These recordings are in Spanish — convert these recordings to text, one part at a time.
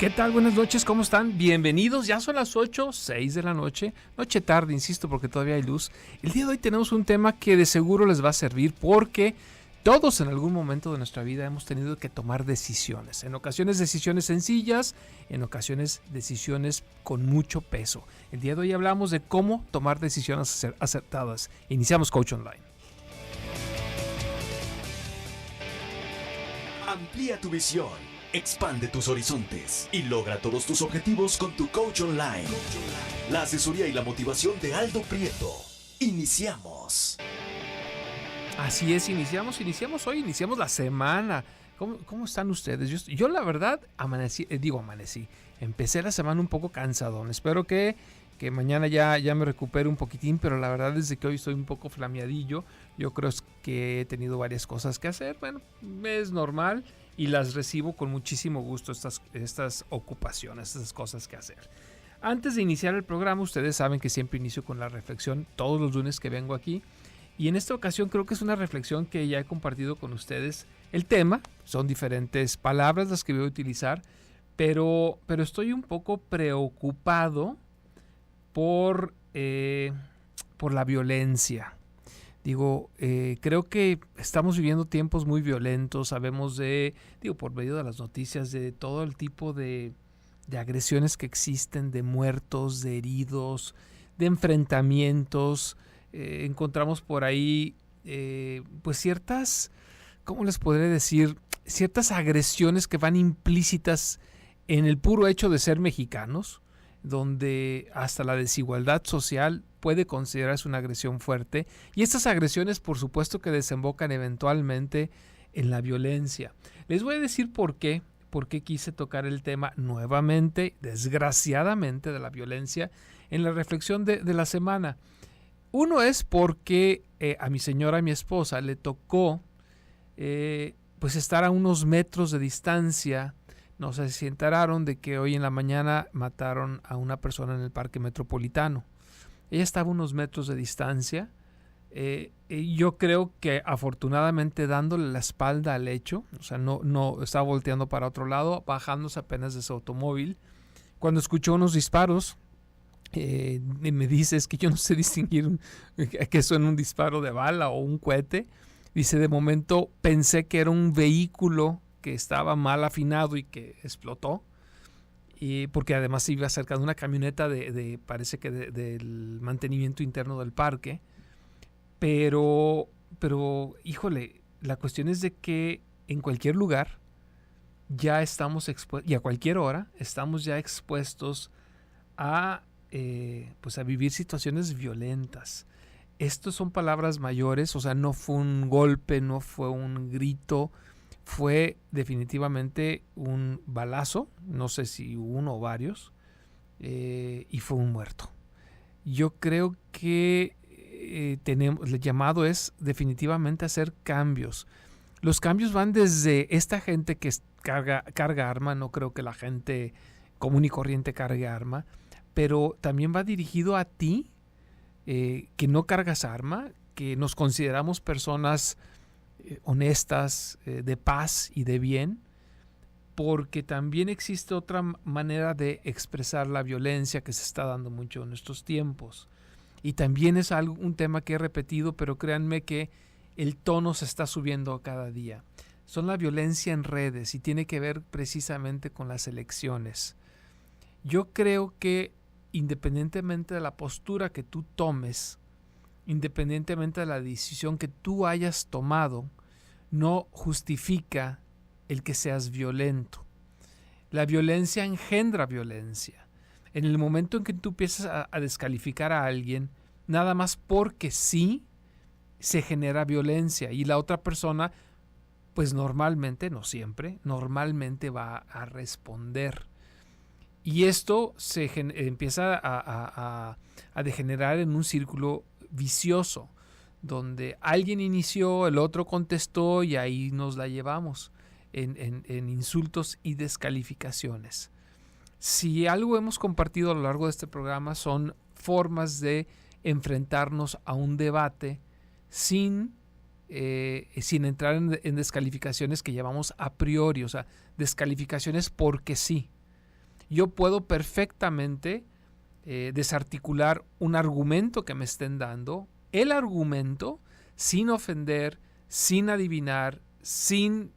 ¿Qué tal? Buenas noches, ¿cómo están? Bienvenidos, ya son las 8:06 de la noche, noche tarde, insisto, porque todavía hay luz. El día de hoy tenemos un tema que de seguro les va a servir porque todos en algún momento de nuestra vida hemos tenido que tomar decisiones. En ocasiones decisiones sencillas, en ocasiones decisiones con mucho peso. El día de hoy hablamos de cómo tomar decisiones acertadas. Iniciamos Coach Online. Amplía tu visión, expande tus horizontes y logra todos tus objetivos con tu Coach Online. La asesoría y la motivación de Aldo Prieto. Iniciamos. Así es, iniciamos hoy, iniciamos la semana. ¿Cómo están ustedes? Yo la verdad amanecí, empecé la semana un poco cansadón. Espero que mañana ya me recupere un poquitín, pero la verdad es que hoy estoy un poco flameadillo. Yo creo que he tenido varias cosas que hacer. Bueno, es normal y las recibo con muchísimo gusto, estas ocupaciones, estas cosas que hacer. Antes de iniciar el programa, ustedes saben que siempre inicio con la reflexión todos los lunes que vengo aquí. Y en esta ocasión creo que es una reflexión que ya he compartido con ustedes. El tema, son diferentes palabras las que voy a utilizar, pero estoy un poco preocupado por la violencia. Creo que estamos viviendo tiempos muy violentos, sabemos por medio de las noticias, de todo el tipo de agresiones que existen, de muertos, de heridos, de enfrentamientos. Encontramos por ahí pues ciertas, ¿cómo les podré decir? Ciertas agresiones que van implícitas en el puro hecho de ser mexicanos, donde hasta la desigualdad social puede considerarse una agresión fuerte, y estas agresiones por supuesto que desembocan eventualmente en la violencia. Les voy a decir por qué quise tocar el tema nuevamente, desgraciadamente, de la violencia en la reflexión de la semana. Uno es porque a mi señora, a mi esposa, le tocó pues estar a unos metros de distancia. No sé si se enteraron de que hoy en la mañana mataron a una persona en el Parque Metropolitano. Ella estaba a unos metros de distancia. Yo creo que afortunadamente dándole la espalda al hecho, o sea, no estaba volteando para otro lado, bajándose apenas de su automóvil, cuando escuchó unos disparos. Me dice, es que yo no sé distinguir que suena un disparo de bala o un cohete. Dice, de momento pensé que era un vehículo que estaba mal afinado y que explotó, y porque además iba cerca de una camioneta parece que del mantenimiento interno del parque. Pero híjole, la cuestión es de que en cualquier lugar ya estamos expuestos, y a cualquier hora estamos ya expuestos a vivir situaciones violentas. Estos son palabras mayores, o sea, no fue un golpe, no fue un grito, fue definitivamente un balazo, no sé si uno o varios, y fue un muerto. Yo creo que el llamado es definitivamente hacer cambios. Los cambios van desde esta gente que carga arma, no creo que la gente común y corriente cargue arma, pero también va dirigido a ti, que no cargas arma, que nos consideramos personas honestas, de paz y de bien, porque también existe otra manera de expresar la violencia que se está dando mucho en estos tiempos. Y también es un tema que he repetido, pero créanme que el tono se está subiendo cada día. Son la violencia en redes y tiene que ver precisamente con las elecciones. Yo creo que independientemente de la postura que tú tomes, independientemente de la decisión que tú hayas tomado, no justifica el que seas violento. La violencia engendra violencia. En el momento en que tú empiezas a descalificar a alguien, nada más porque sí, se genera violencia, y la otra persona, pues normalmente, no siempre, normalmente va a responder. Y esto empieza a degenerar en un círculo vicioso, donde alguien inició, el otro contestó y ahí nos la llevamos en insultos y descalificaciones. Si algo hemos compartido a lo largo de este programa son formas de enfrentarnos a un debate sin entrar en descalificaciones que llamamos a priori, o sea, descalificaciones porque sí. yo puedo perfectamente desarticular un argumento que me estén dando, el argumento, sin ofender, sin adivinar, sin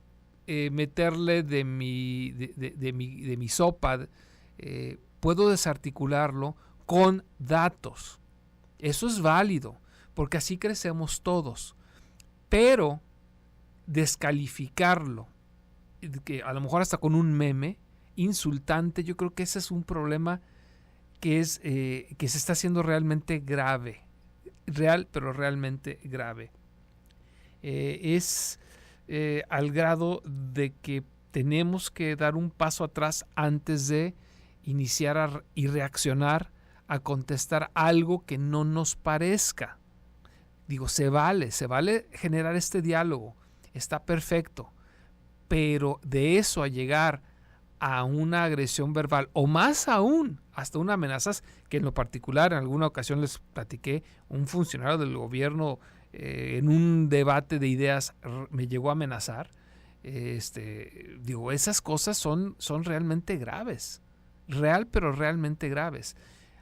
meterle de mi sopa, puedo desarticularlo con datos. Eso es válido, porque así crecemos todos. Pero descalificarlo, que a lo mejor hasta con un meme insultante, yo creo que ese es un problema que se está haciendo realmente grave. Real, pero realmente grave. Es al grado de que tenemos que dar un paso atrás antes de iniciar y reaccionar a contestar algo que no nos parezca. Digo, se vale generar este diálogo, está perfecto, pero de eso a llegar a una agresión verbal o más aún hasta una amenaza, que en lo particular en alguna ocasión les platiqué, un funcionario del gobierno en un debate de ideas me llegó a amenazar. Digo, esas cosas son realmente graves, pero realmente graves.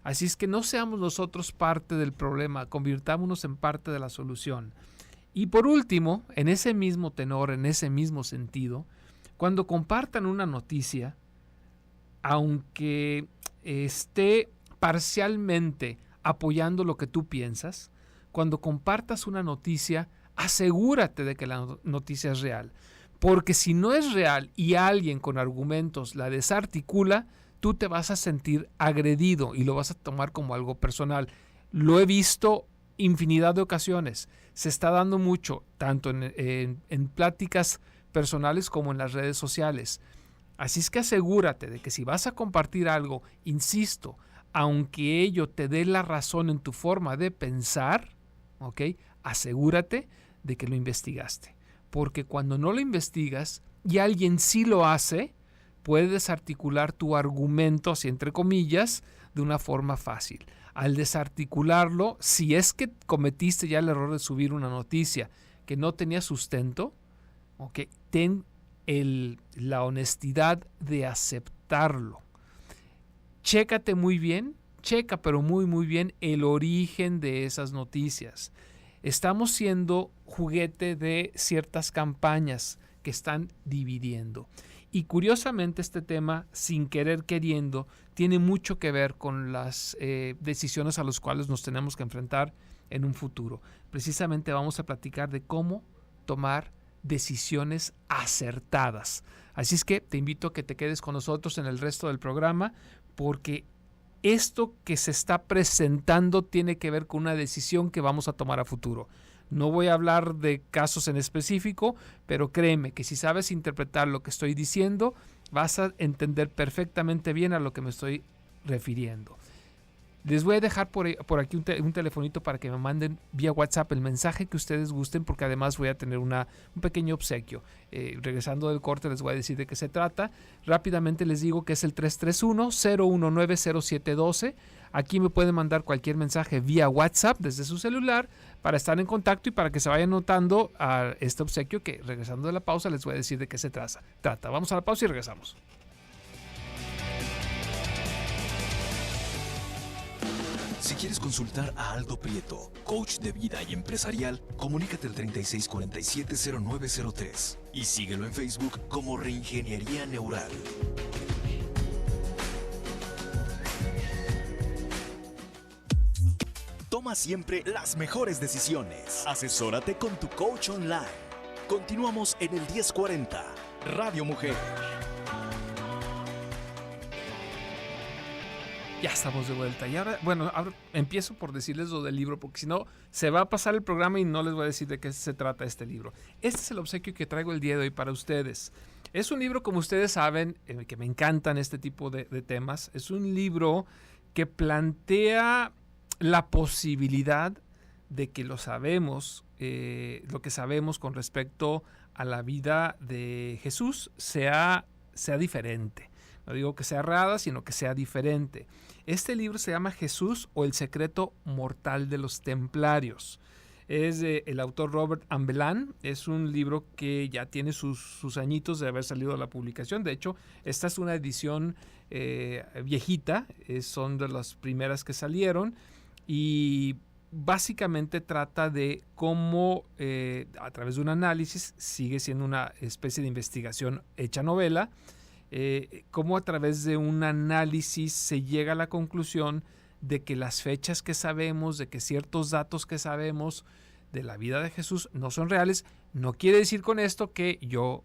Así es que no seamos nosotros parte del problema, convirtámonos en parte de la solución. Y por último, en ese mismo tenor, en ese mismo sentido, cuando compartan una noticia, aunque esté parcialmente apoyando lo que tú piensas, cuando compartas una noticia, asegúrate de que la noticia es real. Porque si no es real y alguien con argumentos la desarticula, tú te vas a sentir agredido y lo vas a tomar como algo personal. Lo he visto infinidad de ocasiones. Se está dando mucho, tanto en pláticas personales como en las redes sociales. Así es que asegúrate de que si vas a compartir algo, insisto, aunque ello te dé la razón en tu forma de pensar, ¿ok? Asegúrate de que lo investigaste. Porque cuando no lo investigas y alguien sí lo hace, puede desarticular tu argumento, así entre comillas, de una forma fácil. Al desarticularlo, si es que cometiste ya el error de subir una noticia que no tenía sustento, ¿okay? Ten la honestidad de aceptarlo. Chécate muy bien, pero muy bien el origen de esas noticias. Estamos siendo juguete de ciertas campañas que están dividiendo. Y curiosamente este tema, sin querer queriendo, tiene mucho que ver con las decisiones a las cuales nos tenemos que enfrentar en un futuro. Precisamente vamos a platicar de cómo tomar decisiones acertadas. Así es que te invito a que te quedes con nosotros en el resto del programa, porque esto que se está presentando tiene que ver con una decisión que vamos a tomar a futuro. No voy a hablar de casos en específico, pero créeme que si sabes interpretar lo que estoy diciendo, vas a entender perfectamente bien a lo que me estoy refiriendo. Les voy a dejar por aquí un telefonito para que me manden vía WhatsApp el mensaje que ustedes gusten, porque además voy a tener un pequeño obsequio. Regresando del corte les voy a decir de qué se trata. Rápidamente les digo que es el 331-019-0712. Aquí me pueden mandar cualquier mensaje vía WhatsApp desde su celular para estar en contacto y para que se vayan notando a este obsequio que, regresando de la pausa, les voy a decir de qué se trata. Vamos a la pausa y regresamos. Si quieres consultar a Aldo Prieto, coach de vida y empresarial, comunícate al 3647-0903 y síguelo en Facebook como Reingeniería Neural. Toma siempre las mejores decisiones. Asesórate con tu coach online. Continuamos en el 1040, Radio Mujer. Ya estamos de vuelta. Y ahora empiezo por decirles lo del libro, porque si no, se va a pasar el programa y no les voy a decir de qué se trata este libro. Este es el obsequio que traigo el día de hoy para ustedes. Es un libro, como ustedes saben, que me encantan este tipo de temas. Es un libro que plantea la posibilidad de que lo que sabemos con respecto a la vida de Jesús sea diferente. No digo que sea errada, sino que sea diferente. Este libro se llama Jesús o el secreto mortal de los templarios. Es el autor Robert Ambellan. Es un libro que ya tiene sus añitos de haber salido a la publicación. De hecho, esta es una edición viejita. Son de las primeras que salieron. Y básicamente trata de cómo a través de un análisis, sigue siendo una especie de investigación hecha novela, cómo a través de un análisis se llega a la conclusión de que las fechas que sabemos, de que ciertos datos que sabemos de la vida de Jesús no son reales. No quiere decir con esto que yo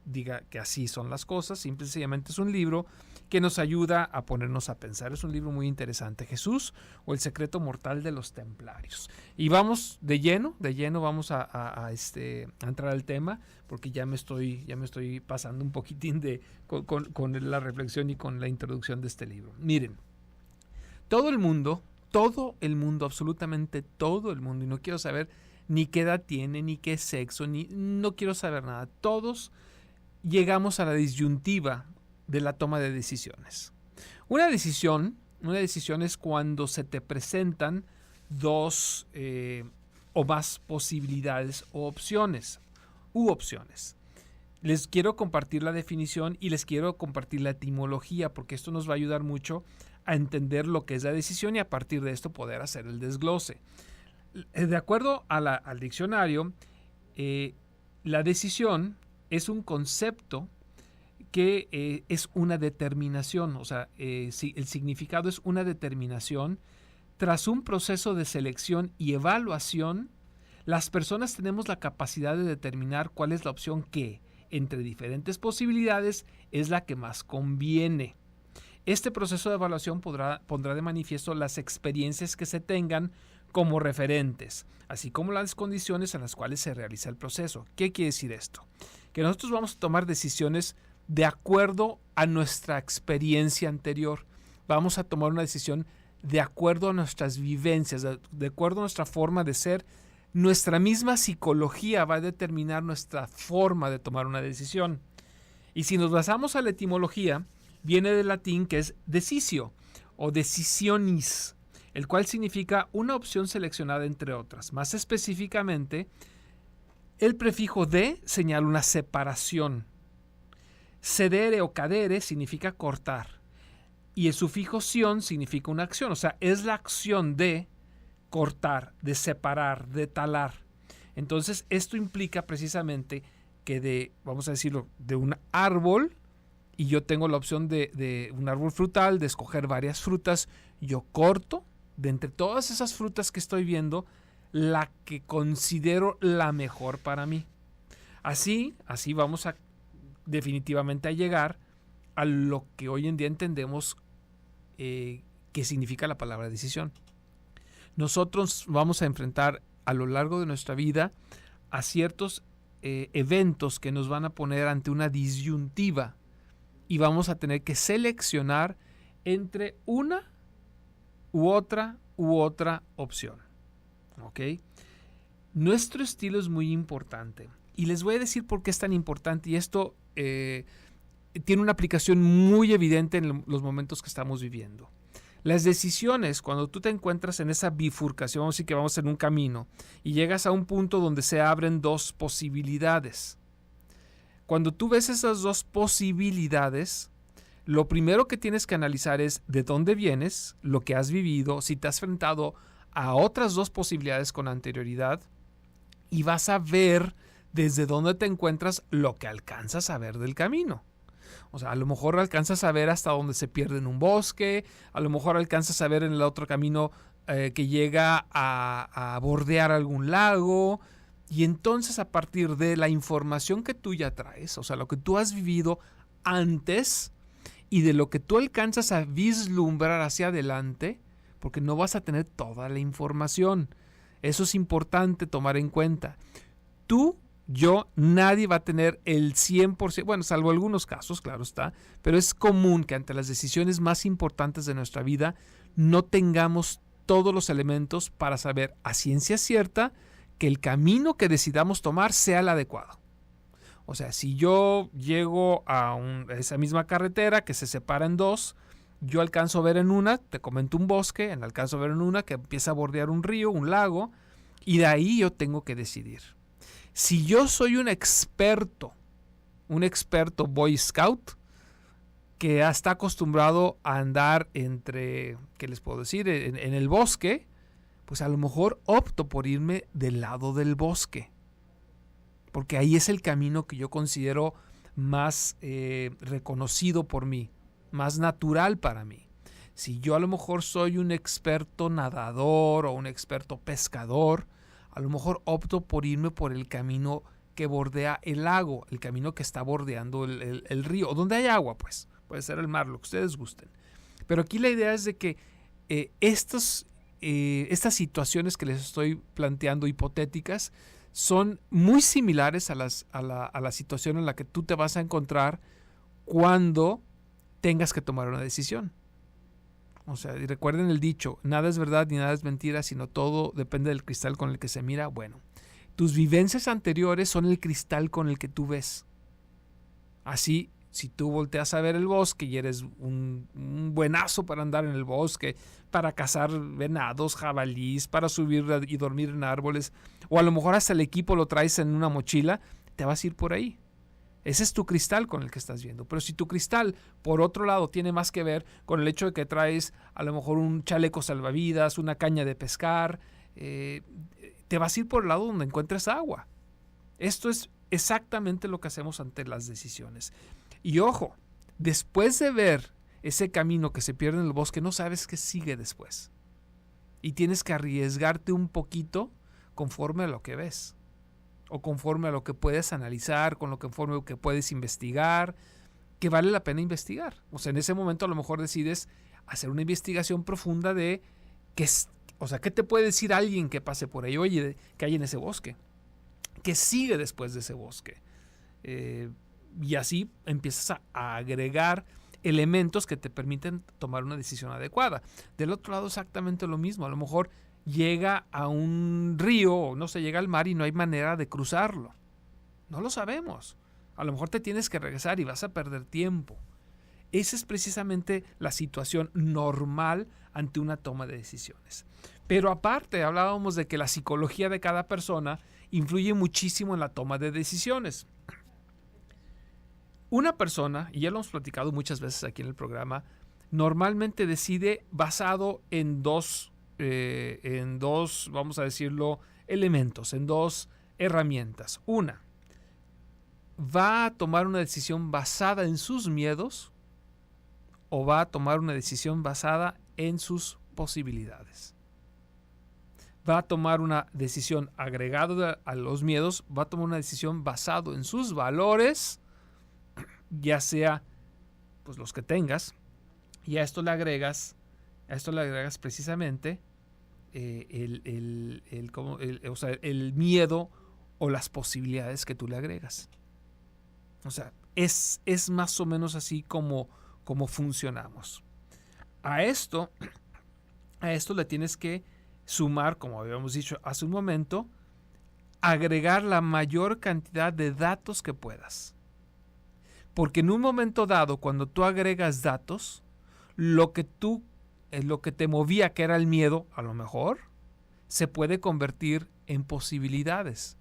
diga que así son las cosas. Simplemente es un libro que nos ayuda a ponernos a pensar. Es un libro muy interesante, Jesús o el secreto mortal de los templarios. Y vamos de lleno vamos a entrar al tema, porque ya me estoy pasando un poquitín con la reflexión y con la introducción de este libro. Miren, todo el mundo, absolutamente todo el mundo, y no quiero saber ni qué edad tiene, ni qué sexo, no quiero saber nada. Todos llegamos a la disyuntiva de la toma de decisiones. Una decisión es cuando se te presentan dos o más posibilidades u opciones. Les quiero compartir la definición y les quiero compartir la etimología, porque esto nos va a ayudar mucho a entender lo que es la decisión y a partir de esto poder hacer el desglose. De acuerdo al diccionario, la decisión es un concepto que es una determinación, o sea, el significado es una determinación. Tras un proceso de selección y evaluación, las personas tenemos la capacidad de determinar cuál es la opción que, entre diferentes posibilidades, es la que más conviene. Este proceso de evaluación pondrá de manifiesto las experiencias que se tengan como referentes, así como las condiciones en las cuales se realiza el proceso. ¿Qué quiere decir esto? Que nosotros vamos a tomar decisiones de acuerdo a nuestra experiencia anterior. Vamos a tomar una decisión de acuerdo a nuestras vivencias, de acuerdo a nuestra forma de ser. Nuestra misma psicología va a determinar nuestra forma de tomar una decisión. Y si nos basamos a la etimología, viene del latín, que es decisio o decisionis, el cual significa una opción seleccionada entre otras. Más específicamente, el prefijo de señala una separación. Cedere o cadere significa cortar. Y el sufijo sion significa una acción. O sea, es la acción de cortar, de separar, de talar. Entonces, esto implica precisamente que vamos a decirlo, de un árbol, y yo tengo la opción de un árbol frutal, de escoger varias frutas, yo corto de entre todas esas frutas que estoy viendo la que considero la mejor para mí. Así vamos definitivamente a llegar a lo que hoy en día entendemos que significa la palabra decisión. Nosotros vamos a enfrentar a lo largo de nuestra vida a ciertos eventos que nos van a poner ante una disyuntiva y vamos a tener que seleccionar entre una u otra opción. ¿Ok? Nuestro estilo es muy importante y les voy a decir por qué es tan importante, y esto tiene una aplicación muy evidente en los momentos que estamos viviendo. Las decisiones, cuando tú te encuentras en esa bifurcación, vamos a decir que vamos en un camino y llegas a un punto donde se abren dos posibilidades. Cuando tú ves esas dos posibilidades, lo primero que tienes que analizar es de dónde vienes, lo que has vivido, si te has enfrentado a otras dos posibilidades con anterioridad, y vas a ver desde dónde te encuentras lo que alcanzas a ver del camino. O sea, a lo mejor alcanzas a ver hasta donde se pierde en un bosque, a lo mejor alcanzas a ver en el otro camino que llega a bordear algún lago. Y entonces, a partir de la información que tú ya traes, o sea, lo que tú has vivido antes y de lo que tú alcanzas a vislumbrar hacia adelante, porque no vas a tener toda la información. Eso es importante tomar en cuenta. Tú, yo, nadie va a tener el 100%, bueno, salvo algunos casos, claro está, pero es común que ante las decisiones más importantes de nuestra vida no tengamos todos los elementos para saber a ciencia cierta que el camino que decidamos tomar sea el adecuado. O sea, si yo llego a esa misma carretera que se separa en dos, yo alcanzo a ver en una, te comento un bosque, alcanzo a ver en una que empieza a bordear un río, un lago, Y de ahí yo tengo que decidir. Si yo soy un experto Boy Scout, que ya está acostumbrado a andar entre, ¿qué les puedo decir?, en el bosque, pues a lo mejor opto por irme del lado del bosque. Porque ahí es el camino que yo considero más reconocido por mí, más natural para mí. Si yo a lo mejor soy un experto nadador o un experto pescador, a lo mejor opto por irme por el camino que bordea el lago, el camino que está bordeando el río, o donde hay agua, pues. Puede ser el mar, lo que ustedes gusten. Pero aquí la idea es de que estas situaciones que les estoy planteando hipotéticas son muy similares a la situación en la que tú te vas a encontrar cuando tengas que tomar una decisión. O sea, recuerden el dicho, nada es verdad ni nada es mentira, sino todo depende del cristal con el que se mira. Bueno, tus vivencias anteriores son el cristal con el que tú ves. Así, si tú volteas a ver el bosque y eres un buenazo para andar en el bosque, para cazar venados, jabalís, para subir y dormir en árboles, o a lo mejor hasta el equipo lo traes en una mochila, te vas a ir por ahí. Ese es tu cristal con el que estás viendo. Pero si tu cristal, por otro lado, tiene más que ver con el hecho de que traes a lo mejor un chaleco salvavidas, una caña de pescar, te vas a ir por el lado donde encuentres agua. Esto es exactamente lo que hacemos ante las decisiones. Y ojo, después de ver ese camino que se pierde en el bosque, no sabes qué sigue después. Y tienes que arriesgarte un poquito conforme a lo que ves. O conforme a lo que puedes analizar, conforme a lo que puedes investigar, que vale la pena investigar. O sea, en ese momento a lo mejor decides hacer una investigación profunda de qué te puede decir alguien que pase por ahí, oye, que hay en ese bosque, qué sigue después de ese bosque. Y así empiezas a agregar elementos que te permiten tomar una decisión adecuada. Del otro lado exactamente lo mismo, a lo mejor llega a un río o no se llega al mar y no hay manera de cruzarlo. No lo sabemos. A lo mejor te tienes que regresar y vas a perder tiempo. Esa es precisamente la situación normal ante una toma de decisiones. Pero aparte, hablábamos de que la psicología de cada persona influye muchísimo en la toma de decisiones. Una persona, y ya lo hemos platicado muchas veces aquí en el programa, normalmente decide basado en dos, vamos a decirlo, elementos, en dos herramientas. Una, va a tomar una decisión basada en sus miedos o va a tomar una decisión basada en sus posibilidades. Va a tomar una decisión agregada a los miedos, va a tomar una decisión basado en sus valores, ya sea pues los que tengas, y a esto le agregas precisamente el miedo o las posibilidades que tú le agregas. O sea, es más o menos así como funcionamos. A esto le tienes que sumar, como habíamos dicho hace un momento, agregar la mayor cantidad de datos que puedas. Porque en un momento dado, cuando tú agregas datos, lo que te movía, que era el miedo, a lo mejor, se puede convertir en posibilidades.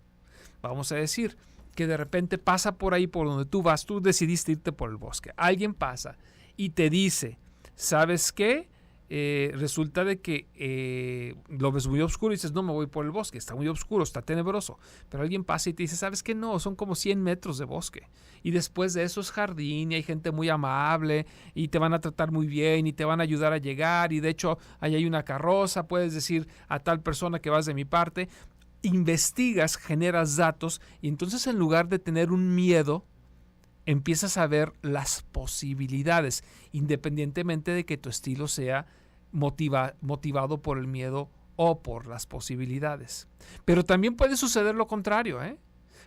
Vamos a decir que de repente pasa por ahí por donde tú vas, tú decidiste irte por el bosque. Alguien pasa y te dice, ¿sabes qué? Resulta de que lo ves muy oscuro y dices, no, me voy por el bosque, está muy oscuro, está tenebroso. Pero alguien pasa y te dice, ¿sabes qué? No, son como 100 metros de bosque. Y después de eso es jardín y hay gente muy amable y te van a tratar muy bien y te van a ayudar a llegar. Y de hecho, ahí hay una carroza, puedes decir a tal persona que vas de mi parte. Investigas, generas datos y entonces en lugar de tener un miedo, empiezas a ver las posibilidades, independientemente de que tu estilo sea motivado por el miedo o por las posibilidades. Pero también puede suceder lo contrario, ¿eh?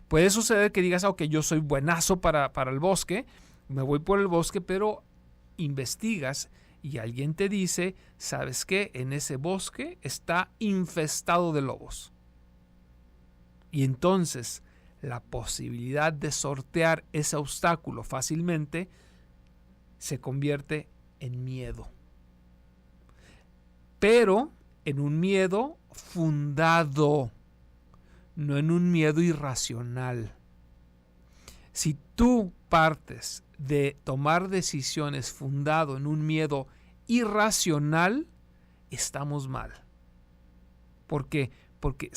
Puede suceder que digas, ok, yo soy buenazo para el bosque, me voy por el bosque, pero investigas y alguien te dice, ¿sabes qué? En ese bosque está infestado de lobos. Y entonces la posibilidad de sortear ese obstáculo fácilmente se convierte en miedo. Pero en un miedo fundado, no en un miedo irracional. Si tú partes de tomar decisiones fundado en un miedo irracional, estamos mal. ¿Por qué? Porque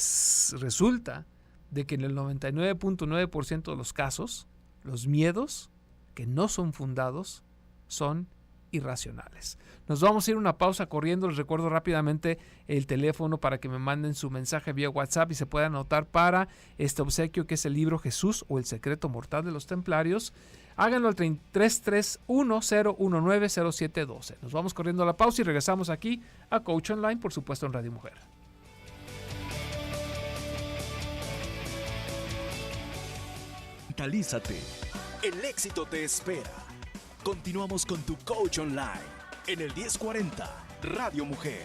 resulta de que en el 99.9% de los casos, los miedos que no son fundados son irracionales. Nos vamos a ir a una pausa corriendo. Les recuerdo rápidamente el teléfono para que me manden su mensaje vía WhatsApp y se puedan anotar para este obsequio que es el libro Jesús o el secreto mortal de los templarios. Háganlo al 331-019-0712. Nos vamos corriendo a la pausa y regresamos aquí a Coach Online, por supuesto en Radio Mujer. Mentalízate. El éxito te espera. Continuamos con tu Coach Online en el 1040 Radio Mujer.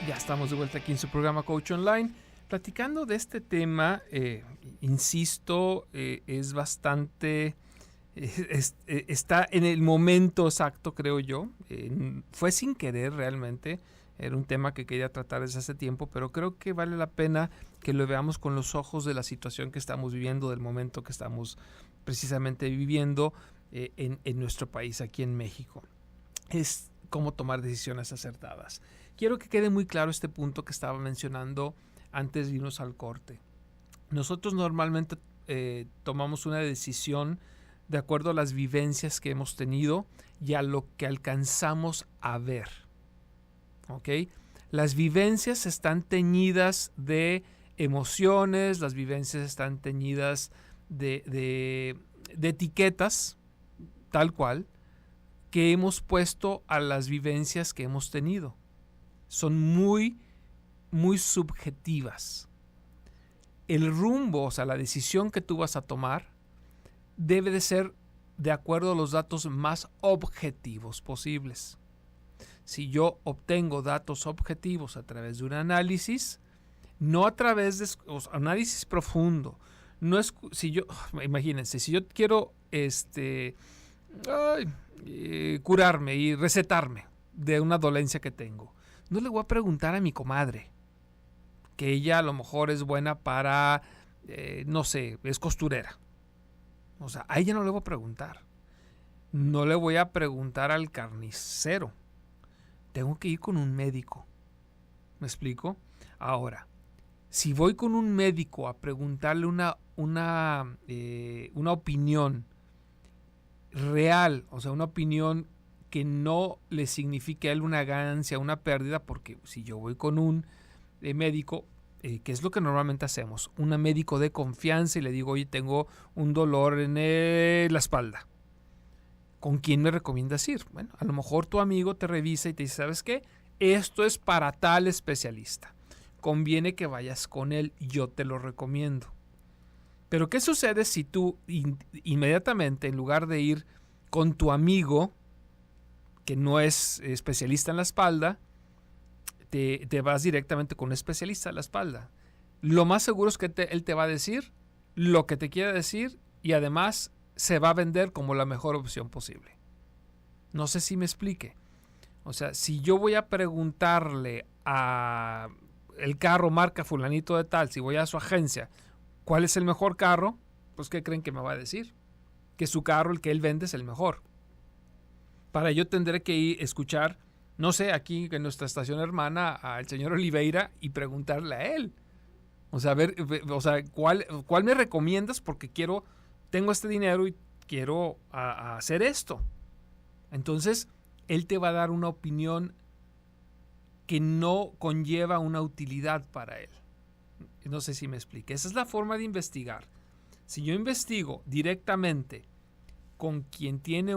Ya estamos de vuelta aquí en su programa Coach Online, platicando de este tema. Insisto, es bastante... está en el momento exacto, creo yo. Fue sin querer realmente. Era un tema que quería tratar desde hace tiempo, pero creo que vale la pena que lo veamos con los ojos de la situación que estamos viviendo, del momento que estamos precisamente viviendo en nuestro país, aquí en México. Es cómo tomar decisiones acertadas. Quiero que quede muy claro este punto que estaba mencionando antes de irnos al corte. Nosotros normalmente tomamos una decisión de acuerdo a las vivencias que hemos tenido y a lo que alcanzamos a ver. ¿Ok? Las vivencias están teñidas de emociones, las vivencias están teñidas de etiquetas, tal cual, que hemos puesto a las vivencias que hemos tenido. Son muy, muy subjetivas. El rumbo, o sea, la decisión que tú vas a tomar, debe de ser de acuerdo a los datos más objetivos posibles. Si yo obtengo datos objetivos a través de un análisis, no a través de análisis profundo, no es si yo, imagínense, si yo quiero curarme y recetarme de una dolencia que tengo, no le voy a preguntar a mi comadre, que ella a lo mejor es buena para, no sé, es costurera. O sea, a ella no le voy a preguntar. No le voy a preguntar al carnicero. Tengo que ir con un médico. ¿Me explico? Ahora, si voy con un médico a preguntarle una opinión real, o sea, una opinión que no le signifique a él una ganancia, una pérdida, porque si yo voy con un médico, que es lo que normalmente hacemos, un médico de confianza y le digo, oye, tengo un dolor en la espalda. ¿Con quién me recomiendas ir? Bueno, a lo mejor tu amigo te revisa y te dice, ¿sabes qué? Esto es para tal especialista. Conviene que vayas con él, yo te lo recomiendo. Pero ¿qué sucede si tú inmediatamente, en lugar de ir con tu amigo, que no es especialista en la espalda, te vas directamente con un especialista en la espalda? Lo más seguro es que él te va a decir lo que te quiere decir y además se va a vender como la mejor opción posible. No sé si me explique. O sea, si yo voy a preguntarle a el carro marca fulanito de tal, si voy a su agencia, ¿cuál es el mejor carro? Pues ¿qué creen que me va a decir? Que su carro, el que él vende, es el mejor. Para ello tendré que ir a escuchar, no sé, aquí en nuestra estación hermana, al señor Oliveira y preguntarle a él. O sea, a ver, o sea, ¿cuál me recomiendas? Porque tengo este dinero y quiero hacer esto. Entonces, él te va a dar una opinión que no conlleva una utilidad para él. No sé si me explique. Esa es la forma de investigar. Si yo investigo directamente con quien tiene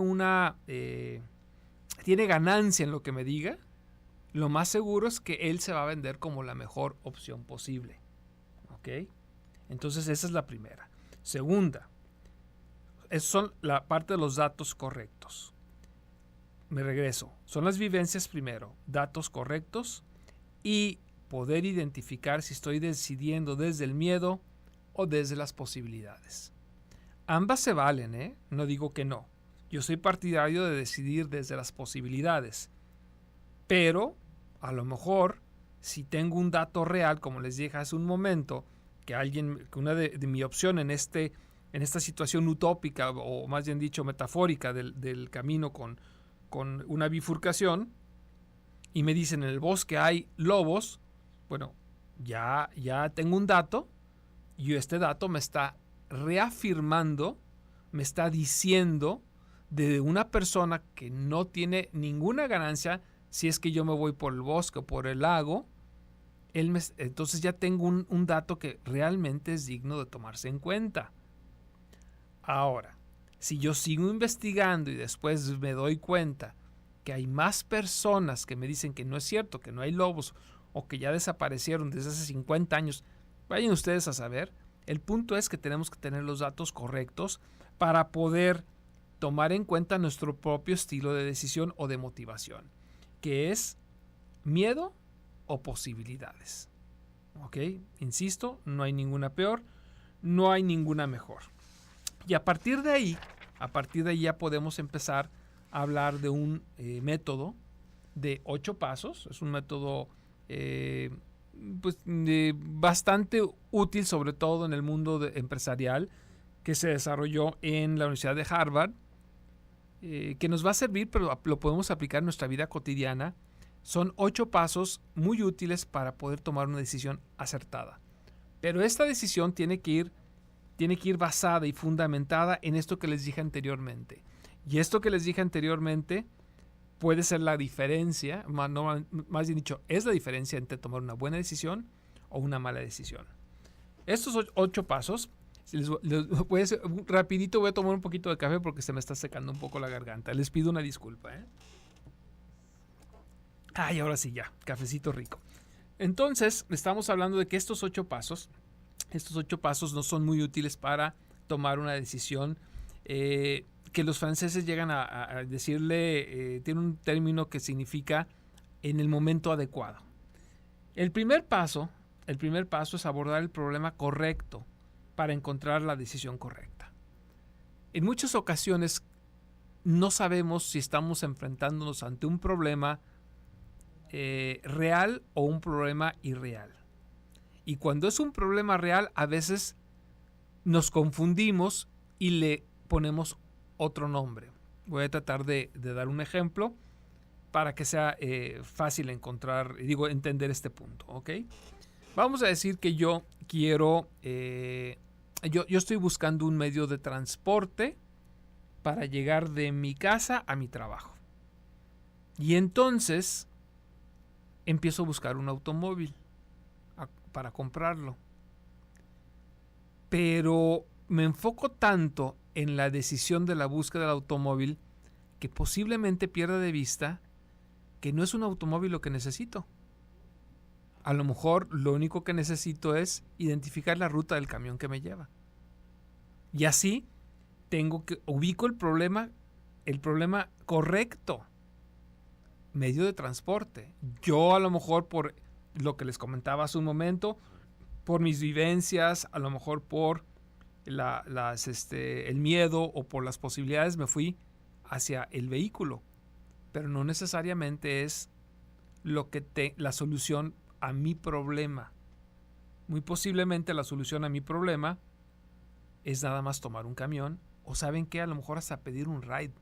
tiene ganancia en lo que me diga, lo más seguro es que él se va a vender como la mejor opción posible. ¿Ok? Entonces, esa es la primera. Segunda, son la parte de los datos correctos. Me regreso. Son las vivencias primero, datos correctos y poder identificar si estoy decidiendo desde el miedo o desde las posibilidades. Ambas se valen, ¿eh? No digo que no. Yo soy partidario de decidir desde las posibilidades, pero A lo mejor, si tengo un dato real, como les dije hace un momento, que una de mi opción en esta situación utópica, o más bien dicho metafórica del camino con una bifurcación, y me dicen en el bosque hay lobos, bueno, ya tengo un dato, y este dato me está reafirmando, me está diciendo de una persona que no tiene ninguna ganancia si es que yo me voy por el bosque o por el lago. Entonces ya tengo un dato que realmente es digno de tomarse en cuenta. Ahora, si yo sigo investigando y después me doy cuenta que hay más personas que me dicen que no es cierto, que no hay lobos o que ya desaparecieron desde hace 50 años, vayan ustedes a saber. El punto es que tenemos que tener los datos correctos para poder tomar en cuenta nuestro propio estilo de decisión o de motivación, que es miedo o posibilidades. ¿Ok? Insisto, no hay ninguna peor, no hay ninguna mejor. Y a partir de ahí ya podemos empezar a hablar de un método de 8 pasos. Es un método bastante útil, sobre todo en el mundo empresarial, que se desarrolló en la Universidad de Harvard, que nos va a servir, pero lo podemos aplicar en nuestra vida cotidiana. Son 8 pasos muy útiles para poder tomar una decisión acertada. Pero esta decisión tiene que ir basada y fundamentada en esto que les dije anteriormente. Y esto que les dije anteriormente puede ser la diferencia, más bien dicho, es la diferencia entre tomar una buena decisión o una mala decisión. Estos 8 pasos, rapidito voy a tomar un poquito de café porque se me está secando un poco la garganta. Les pido una disculpa. Ay, ahora sí ya, cafecito rico. Entonces, estamos hablando de que estos 8 pasos no son muy útiles para tomar una decisión, que los franceses llegan a decirle, tiene un término que significa en el momento adecuado. El primer paso es abordar el problema correcto para encontrar la decisión correcta. En muchas ocasiones no sabemos si estamos enfrentándonos ante un problema real o un problema irreal. Y cuando es un problema real, a veces nos confundimos y le ponemos otro nombre. Voy a tratar de dar un ejemplo para que sea fácil entender este punto. ¿Ok? Vamos a decir que yo quiero, yo estoy buscando un medio de transporte para llegar de mi casa a mi trabajo. Y entonces empiezo a buscar un automóvil para comprarlo. Pero me enfoco tanto en la decisión de la búsqueda del automóvil que posiblemente pierda de vista que no es un automóvil lo que necesito. A lo mejor lo único que necesito es identificar la ruta del camión que me lleva. Y así ubico el problema correcto. Medio de transporte. Yo a lo mejor por lo que les comentaba hace un momento, por mis vivencias, a lo mejor por el miedo o por las posibilidades me fui hacia el vehículo, pero no necesariamente es la solución a mi problema. Muy posiblemente la solución a mi problema es nada más tomar un camión o saben qué, a lo mejor hasta pedir un ride.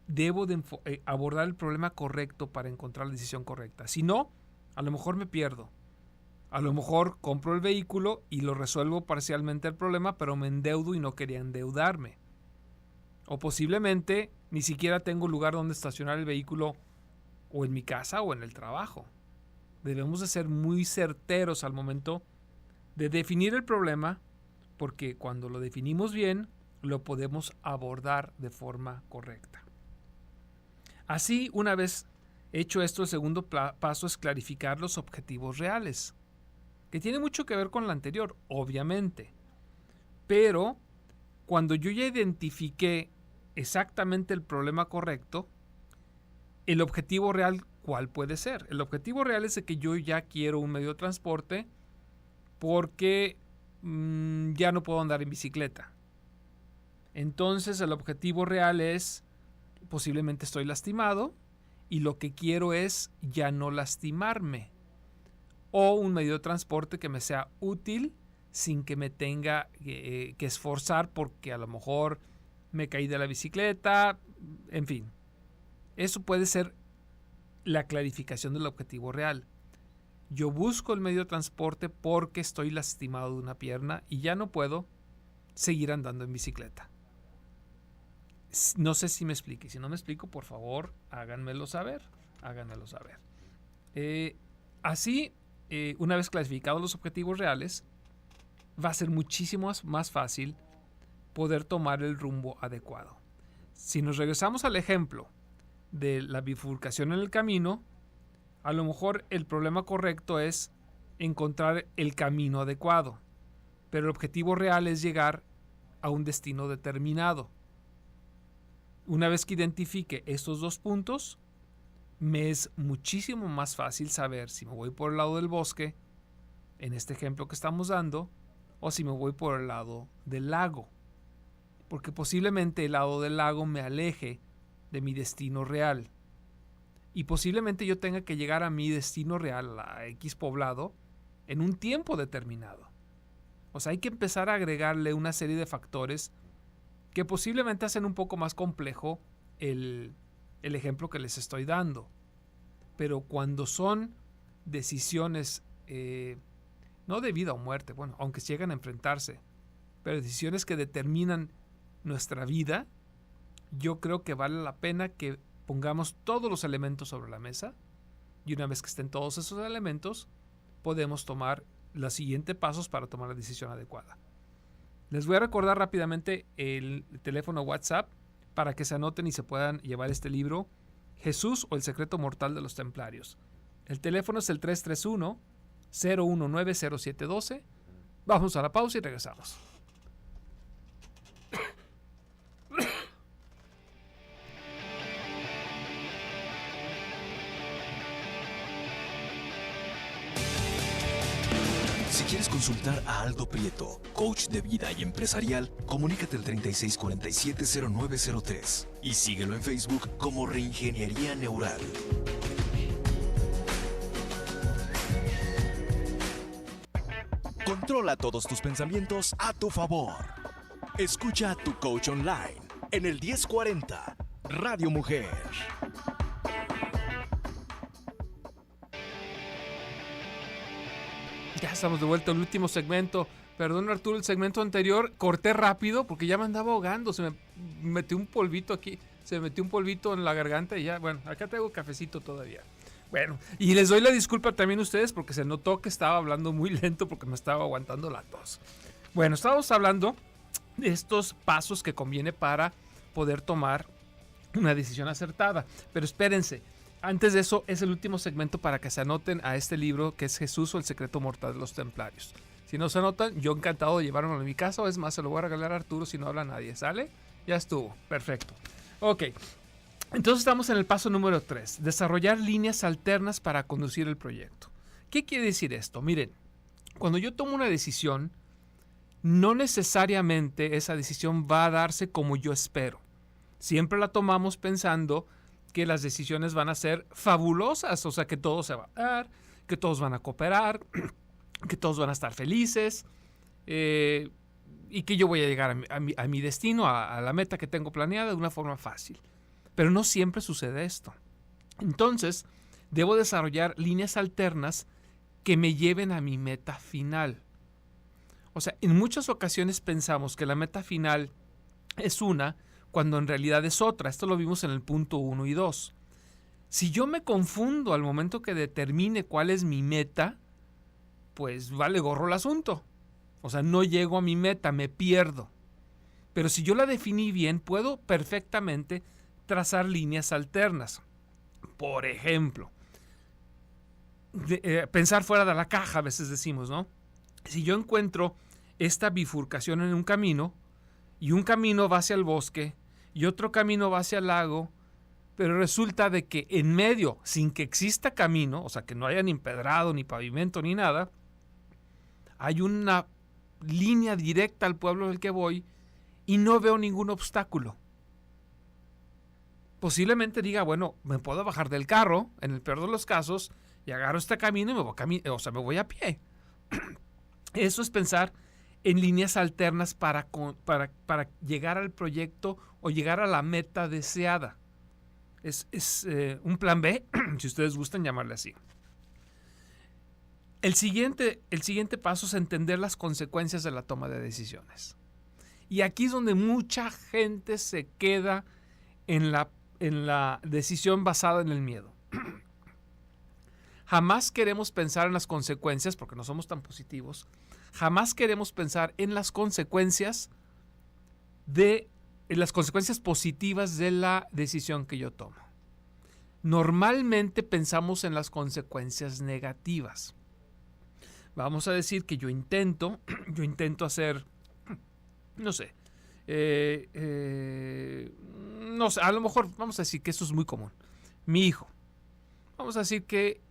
Debo de abordar el problema correcto para encontrar la decisión correcta. Si no, a lo mejor me pierdo. A lo mejor compro el vehículo y lo resuelvo parcialmente el problema, pero me endeudo y no quería endeudarme. O posiblemente ni siquiera tengo lugar donde estacionar el vehículo, o en mi casa o en el trabajo. Debemos de ser muy certeros al momento de definir el problema, porque cuando lo definimos bien, lo podemos abordar de forma correcta. Así, una vez hecho esto, el segundo paso es clarificar los objetivos reales, que tiene mucho que ver con lo anterior, obviamente. Pero cuando yo ya identifiqué exactamente el problema correcto, el objetivo real, ¿cuál puede ser? El objetivo real es de que yo ya quiero un medio de transporte porque ya no puedo andar en bicicleta. Entonces el objetivo real es, posiblemente estoy lastimado y lo que quiero es ya no lastimarme. O un medio de transporte que me sea útil sin que me tenga que esforzar porque a lo mejor me caí de la bicicleta, en fin. Eso puede ser la clarificación del objetivo real. Yo busco el medio de transporte porque estoy lastimado de una pierna y ya no puedo seguir andando en bicicleta. No sé si me explique. Si no me explico, por favor, háganmelo saber. Así, una vez clasificados los objetivos reales, va a ser muchísimo más fácil poder tomar el rumbo adecuado. Si nos regresamos al ejemplo de la bifurcación en el camino, a lo mejor el problema correcto es encontrar el camino adecuado, pero el objetivo real es llegar a un destino determinado. Una vez que identifique estos dos puntos, me es muchísimo más fácil saber si me voy por el lado del bosque, en este ejemplo que estamos dando, o si me voy por el lado del lago. Porque posiblemente el lado del lago me aleje de mi destino real. Y posiblemente yo tenga que llegar a mi destino real, a X poblado, en un tiempo determinado. O sea, hay que empezar a agregarle una serie de factores que posiblemente hacen un poco más complejo el ejemplo que les estoy dando. Pero cuando son decisiones, no de vida o muerte, bueno, aunque llegan a enfrentarse, pero decisiones que determinan nuestra vida, yo creo que vale la pena que pongamos todos los elementos sobre la mesa y una vez que estén todos esos elementos, podemos tomar los siguientes pasos para tomar la decisión adecuada. Les voy a recordar rápidamente el teléfono WhatsApp para que se anoten y se puedan llevar este libro, Jesús o el secreto mortal de los templarios. El teléfono es el 331-019-0712. Vamos a la pausa y regresamos. Si quieres consultar a Aldo Prieto, coach de vida y empresarial, comunícate al 3647-0903 y síguelo en Facebook como Reingeniería Neural. Controla todos tus pensamientos a tu favor. Escucha a tu coach online en el 1040 Radio Mujer. Ya estamos de vuelta al último segmento. Perdón, Arturo, el segmento anterior corté rápido porque ya me andaba ahogando. Se me metió un polvito aquí. Se me metió un polvito en la garganta y ya, bueno, acá traigo cafecito todavía. Bueno, y les doy la disculpa también a ustedes porque se notó que estaba hablando muy lento porque me estaba aguantando la tos. Bueno, estábamos hablando de estos pasos que conviene para poder tomar una decisión acertada. Pero espérense. Antes de eso, es el último segmento para que se anoten a este libro que es Jesús o el secreto mortal de los templarios. Si no se anotan, yo encantado de llevármelo a mi casa, o es más, se lo voy a regalar a Arturo si no habla nadie, ¿sale? Ya estuvo, perfecto. Ok, entonces estamos en el paso número 3, desarrollar líneas alternas para conducir el proyecto. ¿Qué quiere decir esto? Miren, cuando yo tomo una decisión, no necesariamente esa decisión va a darse como yo espero. Siempre la tomamos pensando que las decisiones van a ser fabulosas, o sea, que todo se va a dar, que todos van a cooperar, que todos van a estar felices y que yo voy a llegar a mi destino, a la meta que tengo planeada de una forma fácil. Pero no siempre sucede esto. Entonces, debo desarrollar líneas alternas que me lleven a mi meta final. O sea, en muchas ocasiones pensamos que la meta final es una cuando en realidad es otra. Esto lo vimos en el punto 1 y 2. Si yo me confundo al momento que determine cuál es mi meta, pues vale gorro el asunto. O sea, no llego a mi meta, me pierdo. Pero si yo la definí bien, puedo perfectamente trazar líneas alternas. Por ejemplo, pensar fuera de la caja, a veces decimos, ¿no? Si yo encuentro esta bifurcación en un camino, y un camino va hacia el bosque, y otro camino va hacia el lago, pero resulta de que en medio, sin que exista camino, o sea, que no haya ni empedrado, ni pavimento, ni nada, hay una línea directa al pueblo del que voy y no veo ningún obstáculo. posiblemente diga, bueno, me puedo bajar del carro, en el peor de los casos, y agarro este camino y me voy a pie. Eso es pensar en líneas alternas para llegar al proyecto o llegar a la meta deseada. Es un plan B, si ustedes gustan llamarle así. El siguiente paso es entender las consecuencias de la toma de decisiones. Y aquí es donde mucha gente se queda en la decisión basada en el miedo. Jamás queremos pensar en las consecuencias, porque no somos tan positivos. Jamás queremos pensar en las consecuencias positivas de la decisión que yo tomo. Normalmente pensamos en las consecuencias negativas. Vamos a decir que yo intento hacer, no sé, a lo mejor vamos a decir que esto es muy común. Mi hijo, vamos a decir que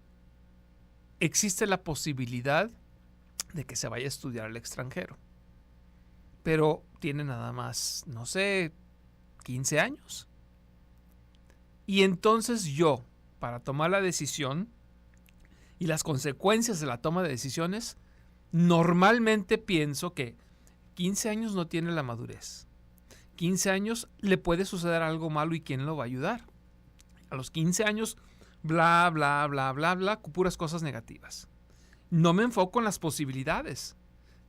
existe la posibilidad de que se vaya a estudiar al extranjero, pero tiene nada más, no sé, 15 años. Y entonces yo, para tomar la decisión y las consecuencias de la toma de decisiones, normalmente pienso que 15 años no tiene la madurez. 15 años le puede suceder algo malo y ¿quién lo va a ayudar? A los 15 años, bla, bla, bla, bla, bla, puras cosas negativas. No me enfoco en las posibilidades.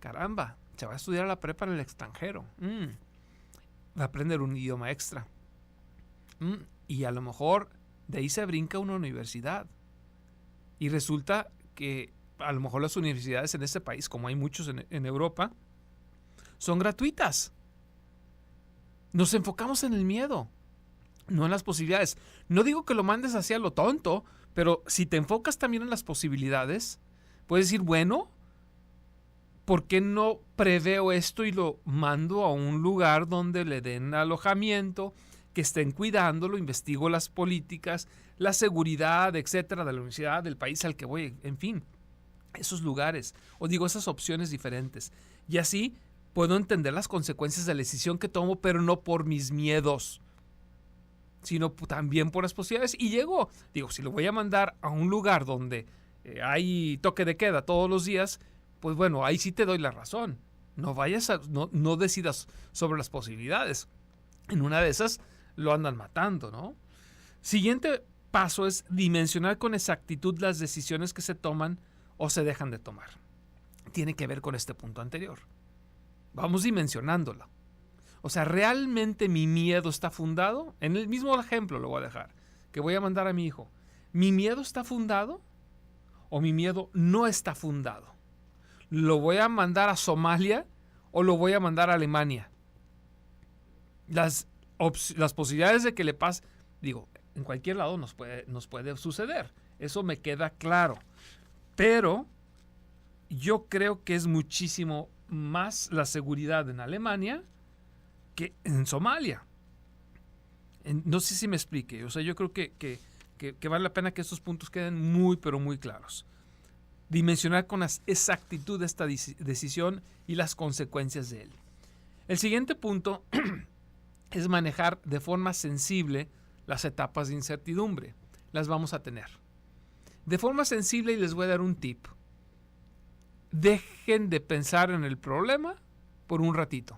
Caramba, se va a estudiar a la prepa en el extranjero. Va a aprender un idioma extra. Y a lo mejor de ahí se brinca a una universidad. Y resulta que a lo mejor las universidades en este país, como hay muchos en Europa, son gratuitas. Nos enfocamos en el miedo, no en las posibilidades. No digo que lo mandes hacia lo tonto, pero si te enfocas también en las posibilidades, puedes decir, bueno, ¿por qué no preveo esto y lo mando a un lugar donde le den alojamiento, que estén cuidándolo, investigo las políticas, la seguridad, etcétera, de la universidad, del país al que voy, en fin, esos lugares, o digo, esas opciones diferentes. Y así puedo entender las consecuencias de la decisión que tomo, pero no por mis miedos, sino también por las posibilidades. Y si lo voy a mandar a un lugar donde hay toque de queda todos los días, pues bueno, ahí sí te doy la razón. No decidas sobre las posibilidades. En una de esas lo andan matando, ¿no? Siguiente paso es dimensionar con exactitud las decisiones que se toman o se dejan de tomar. Tiene que ver con este punto anterior. Vamos dimensionándolo. O sea, ¿realmente mi miedo está fundado? En el mismo ejemplo lo voy a dejar, que voy a mandar a mi hijo. ¿Mi miedo está fundado o mi miedo no está fundado? ¿Lo voy a mandar a Somalia o lo voy a mandar a Alemania? Las posibilidades de que le pase, en cualquier lado nos puede suceder. Eso me queda claro. Pero yo creo que es muchísimo más la seguridad en Alemania que en Somalia. No sé si me explique. O sea, yo creo que vale la pena que estos puntos queden muy, pero muy claros. Dimensionar con exactitud esta decisión y las consecuencias de él. El siguiente punto es manejar de forma sensible las etapas de incertidumbre. Las vamos a tener. De forma sensible, y les voy a dar un tip. Dejen de pensar en el problema por un ratito.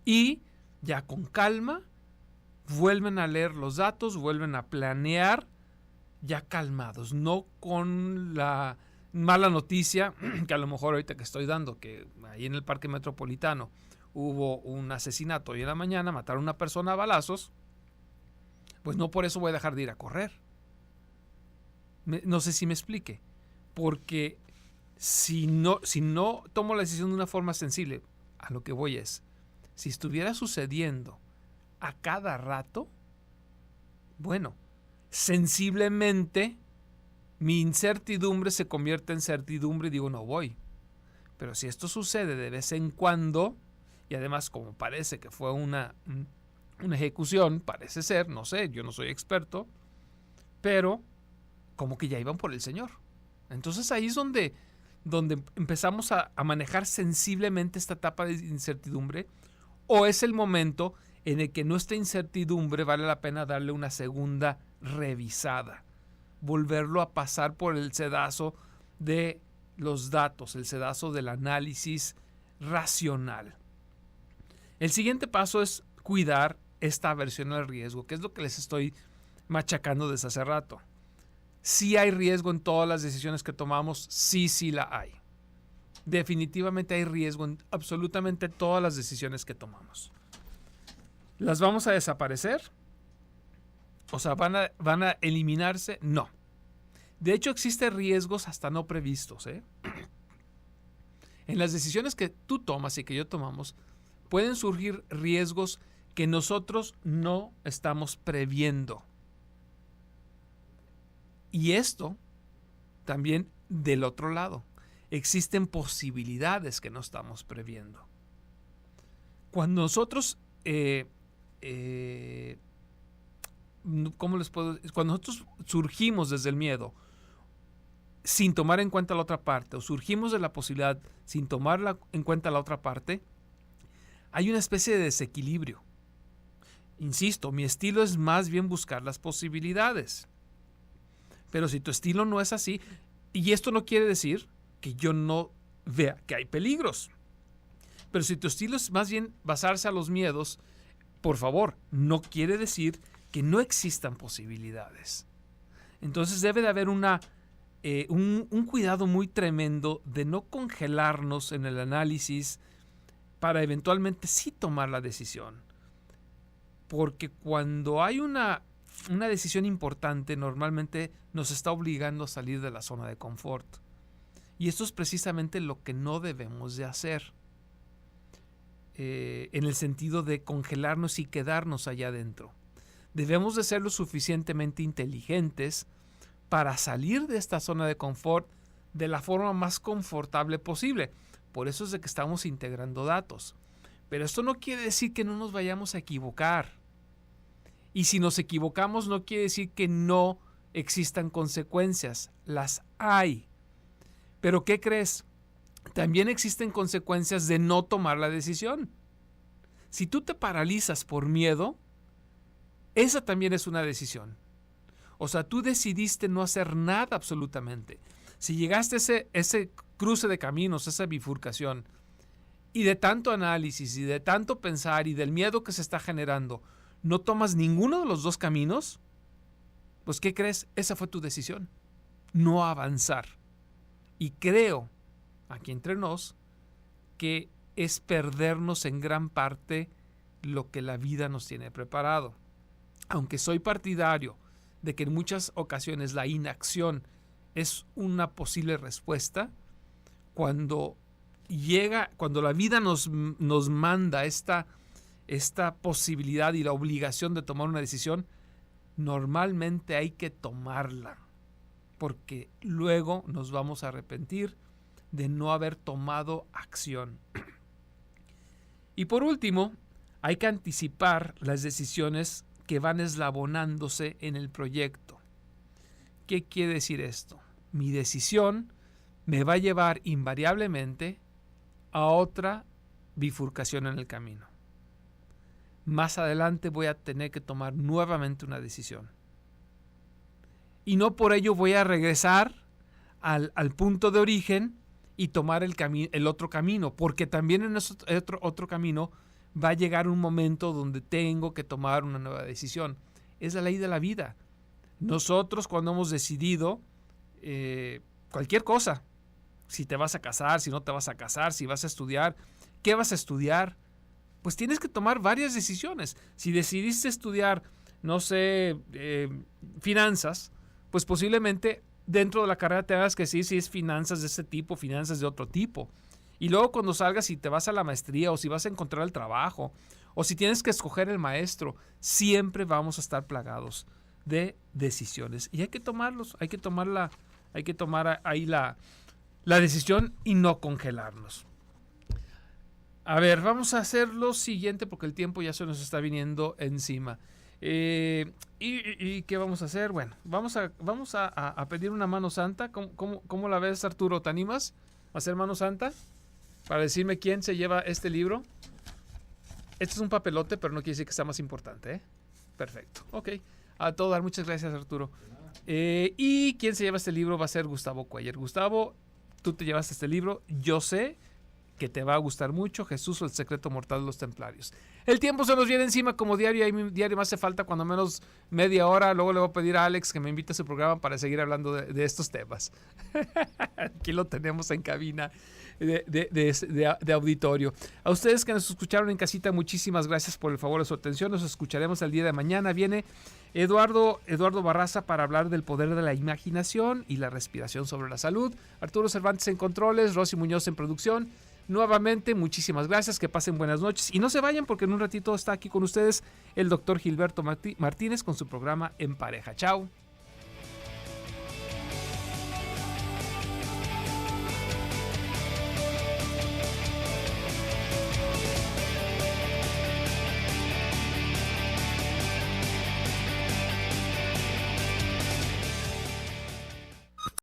Y ya con calma, vuelven a leer los datos, vuelven a planear ya calmados, no con la mala noticia que a lo mejor ahorita que estoy dando, que ahí en el Parque Metropolitano hubo un asesinato hoy en la mañana, mataron a una persona a balazos, pues no por eso voy a dejar de ir a correr. No sé si me explique, porque si no tomo la decisión de una forma sensible, a lo que voy es, si estuviera sucediendo a cada rato, bueno, sensiblemente mi incertidumbre se convierte en certidumbre y digo, no voy. Pero si esto sucede de vez en cuando, y además como parece que fue una ejecución, parece ser, no sé, yo no soy experto, pero como que ya iban por el Señor. Entonces ahí es donde empezamos a manejar sensiblemente esta etapa de incertidumbre, o es el momento en el que nuestra incertidumbre vale la pena darle una segunda revisada, volverlo a pasar por el sedazo de los datos, el sedazo del análisis racional. El siguiente paso es cuidar esta aversión al riesgo, que es lo que les estoy machacando desde hace rato. Sí hay riesgo en todas las decisiones que tomamos, sí la hay. Definitivamente hay riesgo en absolutamente todas las decisiones que tomamos. ¿Las vamos a desaparecer? O sea, ¿van a eliminarse? No. De hecho, existen riesgos hasta no previstos, ¿eh? En las decisiones que tú tomas y que yo tomamos, pueden surgir riesgos que nosotros no estamos previendo. Y esto también del otro lado. Existen posibilidades que no estamos previendo. Cuando nosotros, cuando nosotros surgimos desde el miedo sin tomar en cuenta la otra parte, o surgimos de la posibilidad sin tomar en cuenta la otra parte, hay una especie de desequilibrio. Insisto, mi estilo es más bien buscar las posibilidades. Pero si tu estilo no es así, y esto no quiere decir que yo no vea que hay peligros, pero si tu estilo es más bien basarse a los miedos, por favor, no quiere decir que no existan posibilidades. Entonces debe de haber un cuidado muy tremendo de no congelarnos en el análisis para eventualmente sí tomar la decisión. Porque cuando hay una decisión importante, normalmente nos está obligando a salir de la zona de confort. Y esto es precisamente lo que no debemos de hacer. En el sentido de congelarnos y quedarnos allá adentro. Debemos de ser lo suficientemente inteligentes para salir de esta zona de confort de la forma más confortable posible. Por eso es de que estamos integrando datos. Pero esto no quiere decir que no nos vayamos a equivocar. Y si nos equivocamos no quiere decir que no existan consecuencias. Las hay. Pero ¿qué crees? También existen consecuencias de no tomar la decisión. Si tú te paralizas por miedo, esa también es una decisión. O sea, tú decidiste no hacer nada absolutamente. Si llegaste a ese cruce de caminos, esa bifurcación, y de tanto análisis y de tanto pensar y del miedo que se está generando, no tomas ninguno de los dos caminos, pues ¿qué crees? Esa fue tu decisión. No avanzar. Y creo, aquí entre nos, que es perdernos en gran parte lo que la vida nos tiene preparado. Aunque soy partidario de que en muchas ocasiones la inacción es una posible respuesta, cuando la vida nos manda esta posibilidad y la obligación de tomar una decisión, normalmente hay que tomarla, porque luego nos vamos a arrepentir de no haber tomado acción. Y por último, hay que anticipar las decisiones que van eslabonándose en el proyecto. ¿Qué quiere decir esto? Mi decisión me va a llevar invariablemente a otra bifurcación en el camino. Más adelante voy a tener que tomar nuevamente una decisión. Y no por ello voy a regresar al punto de origen y tomar el otro camino, porque también en ese otro camino va a llegar un momento donde tengo que tomar una nueva decisión. Es la ley de la vida. Nosotros cuando hemos decidido cualquier cosa, si te vas a casar, si no te vas a casar, si vas a estudiar, ¿qué vas a estudiar? Pues tienes que tomar varias decisiones. Si decidiste estudiar, no sé, finanzas, pues posiblemente dentro de la carrera tengas que decir si es finanzas de este tipo, finanzas de otro tipo. Y luego cuando salgas, si te vas a la maestría o si vas a encontrar el trabajo o si tienes que escoger el maestro, siempre vamos a estar plagados de decisiones. Y hay que tomarlos, hay que tomar ahí la decisión y no congelarnos. A ver, vamos a hacer lo siguiente porque el tiempo ya se nos está viniendo encima. ¿Y qué vamos a hacer? Bueno, vamos a pedir una mano santa. ¿Cómo la ves, Arturo? ¿Te animas a hacer mano santa? Para decirme quién se lleva este libro. Este es un papelote, pero no quiere decir que sea más importante, ¿eh? Perfecto. Ok. A todo dar, muchas gracias, Arturo. Y quien se lleva este libro va a ser Gustavo Cuellar. Gustavo, tú te llevas este libro. Yo sé que te va a gustar mucho. Jesús o el secreto mortal de los templarios. El tiempo se nos viene encima como diario. Y diario me hace falta cuando menos media hora. Luego le voy a pedir a Alex que me invite a su programa para seguir hablando de estos temas. Aquí lo tenemos en cabina de auditorio. A ustedes que nos escucharon en casita, muchísimas gracias por el favor de su atención. Nos escucharemos el día de mañana. Viene Eduardo Barraza para hablar del poder de la imaginación y la respiración sobre la salud. Arturo Cervantes en controles, Rosy Muñoz en producción. Nuevamente, muchísimas gracias, que pasen buenas noches y no se vayan porque en un ratito está aquí con ustedes el doctor Gilberto Martínez con su programa En Pareja. Chao.